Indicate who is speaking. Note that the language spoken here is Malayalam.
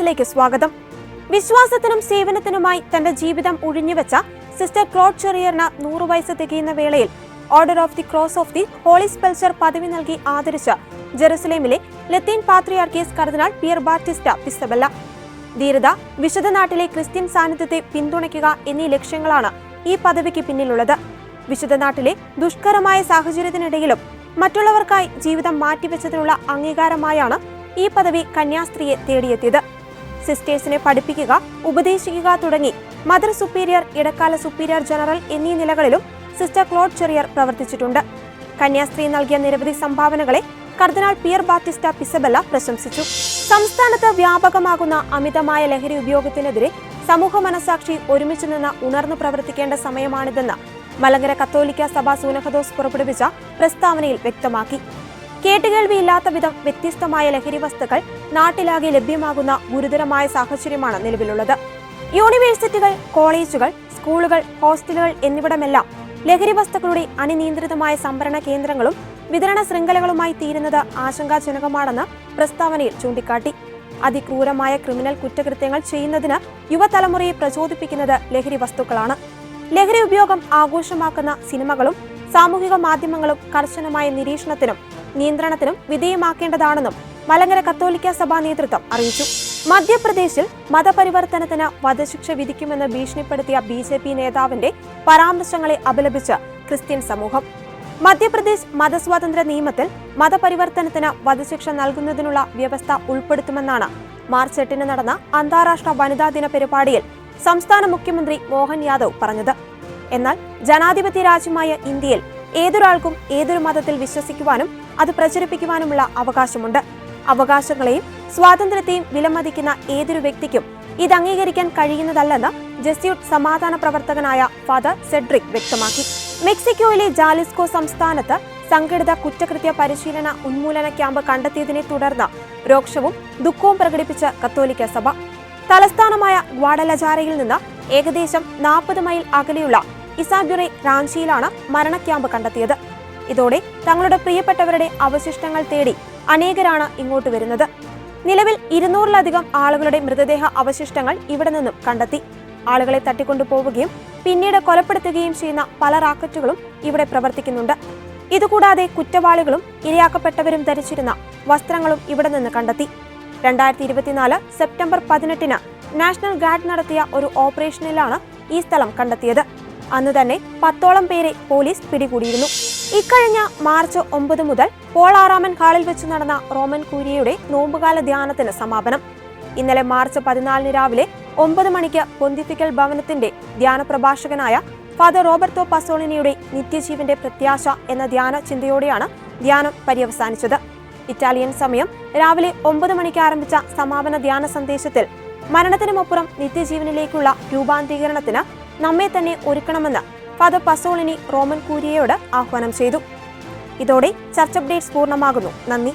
Speaker 1: ന്യൂസിലേക്ക് സ്വാഗതം. വിശ്വാസത്തിനും സേവനത്തിനുമായി തന്റെ ജീവിതം ഉഴിഞ്ഞുവെച്ച സിസ്റ്റർ ക്ലോഡ് ചെറിയറിന് 100 വയസ്സ് തികയുന്ന വേളയിൽ order of the cross of the holy sepulchre പദവി നൽകി ആദരിച്ച ജെറുസലേമിലെ ലത്തീൻ പാത്രിയാർക്കീസ് കർദിനാൾ പിയർ ബാറ്റിസ്റ്റ പിസബെല്ല. ധീരത, വിശുദ്ധ നാട്ടിലെ ക്രിസ്ത്യൻ സാന്നിധ്യത്തെ പിന്തുണയ്ക്കുക എന്നീ ലക്ഷ്യങ്ങളാണ് ഈ പദവിക്ക് പിന്നിലുള്ളത്. വിശുദ്ധ നാട്ടിലെ ദുഷ്കരമായ സാഹചര്യത്തിനിടയിലും മറ്റുള്ളവർക്കായി ജീവിതം മാറ്റിവെച്ചതിനുള്ള അംഗീകാരമായാണ് ഈ പദവി കന്യാസ്ത്രീയെ തേടിയെത്തിയത്. സിസ്റ്റേഴ്സിനെ പഠിപ്പിക്കുക, ഉപദേശിക്കുക തുടങ്ങി മദർ സുപ്പീരിയർ, ഇടക്കാല സുപ്പീരിയർ ജനറൽ എന്നീ നിലകളിലും സിസ്റ്റർ ക്ലോഡ് ചെറിയർ പ്രവർത്തിച്ചിട്ടുണ്ട്. കന്യാസ്ത്രീ നൽകിയ നിരവധി സംഭാവനകളെ കർദിനാൾ പിയർ ബാറ്റിസ്റ്റ പിസബെല്ല പ്രശംസിച്ചു. സംസ്ഥാനത്ത് വ്യാപകമാകുന്ന അമിതമായ ലഹരി ഉപയോഗത്തിനെതിരെ സമൂഹ മനസാക്ഷി ഒരുമിച്ച് നിന്ന് ഉണർന്നു പ്രവർത്തിക്കേണ്ട സമയമാണിതെന്ന് മലങ്കര കത്തോലിക്ക സഭ സൂനഹദോസ് പുറപ്പെടുവിച്ച പ്രസ്താവനയിൽ വ്യക്തമാക്കി. കേട്ടുകേൾവിയില്ലാത്ത വിധം വ്യത്യസ്തമായ ലഹരി വസ്തുക്കൾ നാട്ടിലാകെ ലഭ്യമാകുന്ന ഗുരുതരമായ സാഹചര്യമാണ് നിലവിലുള്ളത്. യൂണിവേഴ്സിറ്റികൾ, കോളേജുകൾ, സ്കൂളുകൾ, ഹോസ്റ്റലുകൾ എന്നിവിടമെല്ലാം ലഹരി വസ്തുക്കളുടെ അനിയന്ത്രിതമായ സംഭരണ കേന്ദ്രങ്ങളും വിതരണ ശൃംഖലകളുമായി തീരുന്നത് ആശങ്കാജനകമാണെന്ന് പ്രസ്താവനയിൽ ചൂണ്ടിക്കാട്ടി. അതിക്രൂരമായ ക്രിമിനൽ കുറ്റകൃത്യങ്ങൾ ചെയ്യുന്നതിന് യുവതലമുറയെ പ്രചോദിപ്പിക്കുന്നത് ലഹരി വസ്തുക്കളാണ്. ലഹരി ഉപയോഗം ആഘോഷമാക്കുന്ന സിനിമകളും സാമൂഹിക മാധ്യമങ്ങളും കർശനമായ നിരീക്ഷണത്തിനും നിയന്ത്രണത്തിനും വിധേയമാക്കേണ്ടതാണെന്നും മലങ്കര കത്തോലിക്ക സഭാ നേതൃത്വം അറിയിച്ചു. മധ്യപ്രദേശിൽ മതപരിവർത്തനത്തിന് വധശിക്ഷ വിധിക്കുമെന്ന് ഭീഷണിപ്പെടുത്തിയ BJP നേതാവിന്റെ പരാമർശങ്ങളെ അപലപിച്ച് ക്രിസ്ത്യൻ സമൂഹം. മധ്യപ്രദേശ് മതസ്വാതന്ത്ര്യ നിയമത്തിൽ മതപരിവർത്തനത്തിന് വധശിക്ഷ നൽകുന്നതിനുള്ള വ്യവസ്ഥ ഉൾപ്പെടുത്തുമെന്നാണ് മാർച്ച് 8 നടന്ന അന്താരാഷ്ട്ര വനിതാ ദിന പരിപാടിയിൽ സംസ്ഥാന മുഖ്യമന്ത്രി മോഹൻ യാദവ് പറഞ്ഞത്. എന്നാൽ ജനാധിപത്യ രാജ്യമായ ഇന്ത്യയിൽ ഏതൊരാൾക്കും ഏതൊരു മതത്തിൽ വിശ്വസിക്കുവാനും അത് പ്രചരിപ്പിക്കുവാനുമുള്ള അവകാശമുണ്ട്. അവകാശങ്ങളെയും സ്വാതന്ത്ര്യത്തെയും വിലമതിക്കുന്ന ഏതൊരു വ്യക്തിക്കും ഇത് അംഗീകരിക്കാൻ കഴിയുന്നതല്ലെന്ന് ജെസ്യൂട്ട് സമാധാന പ്രവർത്തകനായ ഫാദർ സെഡ്രിക് വ്യക്തമാക്കി. മെക്സിക്കോയിലെ ജാലിസ്കോ സംസ്ഥാനത്ത് സംഘടിത കുറ്റകൃത്യ പരിശീലന ഉന്മൂലന ക്യാമ്പ് കണ്ടെത്തിയതിനെ തുടർന്ന് രോക്ഷവും ദുഃഖവും പ്രകടിപ്പിച്ച കത്തോലിക്ക സഭ. തലസ്ഥാനമായ ഗ്വാഡലജാരയിൽ നിന്ന് ഏകദേശം 40 മൈൽ അകലെയുള്ള ഇസാബ്യുറെ റാഞ്ചിയിലാണ് മരണ ക്യാമ്പ് കണ്ടെത്തിയത്. ഇതോടെ തങ്ങളുടെ പ്രിയപ്പെട്ടവരുടെ അവശിഷ്ടങ്ങൾ തേടി അനേകരാണ് ഇങ്ങോട്ട് വരുന്നത്. നിലവിൽ 200-ലധികം ആളുകളുടെ മൃതദേഹ അവശിഷ്ടങ്ങൾ ഇവിടെ നിന്നും കണ്ടെത്തി. ആളുകളെ തട്ടിക്കൊണ്ടുപോവുകയും പിന്നീട് കൊലപ്പെടുത്തുകയും ചെയ്യുന്ന പല റാക്കറ്റുകളും ഇവിടെ പ്രവർത്തിക്കുന്നുണ്ട്. ഇതുകൂടാതെ കുറ്റവാളികളും ഇരയാക്കപ്പെട്ടവരും ധരിച്ചിരുന്ന വസ്ത്രങ്ങളും ഇവിടെ നിന്ന് കണ്ടെത്തി. 2024 സെപ്റ്റംബർ 18-ന് നാഷണൽ ഗാർഡ് നടത്തിയ ഒരു ഓപ്പറേഷനിലാണ് ഈ സ്ഥലം കണ്ടെത്തിയത്. അന്ന് തന്നെ 10ഓളം പേരെ പോലീസ് പിടികൂടിയിരുന്നു. ഇക്കഴിഞ്ഞ മാർച്ച് 9 മുതൽ പോൾ ആറാമൻ ഹാളിൽ വെച്ച് നടന്ന റോമൻ കൂരിയയുടെ നോമ്പുകാല ധ്യാനത്തിന് സമാപനം. ഇന്നലെ മാർച്ച് 14 രാവിലെ 9 മണിക്ക് പൊന്തിഫിക്കൽ ഭവനത്തിന്റെ ധ്യാന പ്രഭാഷകനായ ഫാദർ റോബർട്ടോ പസോളിനിയുടെ നിത്യജീവന്റെ പ്രത്യാശ എന്ന ധ്യാന ചിന്തയോടെയാണ് ധ്യാനം പര്യവസാനിച്ചത്. ഇറ്റാലിയൻ സമയം രാവിലെ 9 മണിക്ക് ആരംഭിച്ച സമാപന ധ്യാന സന്ദേശത്തിൽ മരണത്തിനുമപ്പുറം നിത്യജീവനിലേക്കുള്ള രൂപാന്തരീകരണത്തിന് നമ്മെ തന്നെ ഒരുക്കണമെന്ന് ഫാദർ പസോളിനി റോമൻ കൂരിയയോട് ആഹ്വാനം ചെയ്തു. ഇതോടെ ചർച്ച് അപ്ഡേറ്റ്സ് പൂർണ്ണമാകുന്നു. നന്ദി.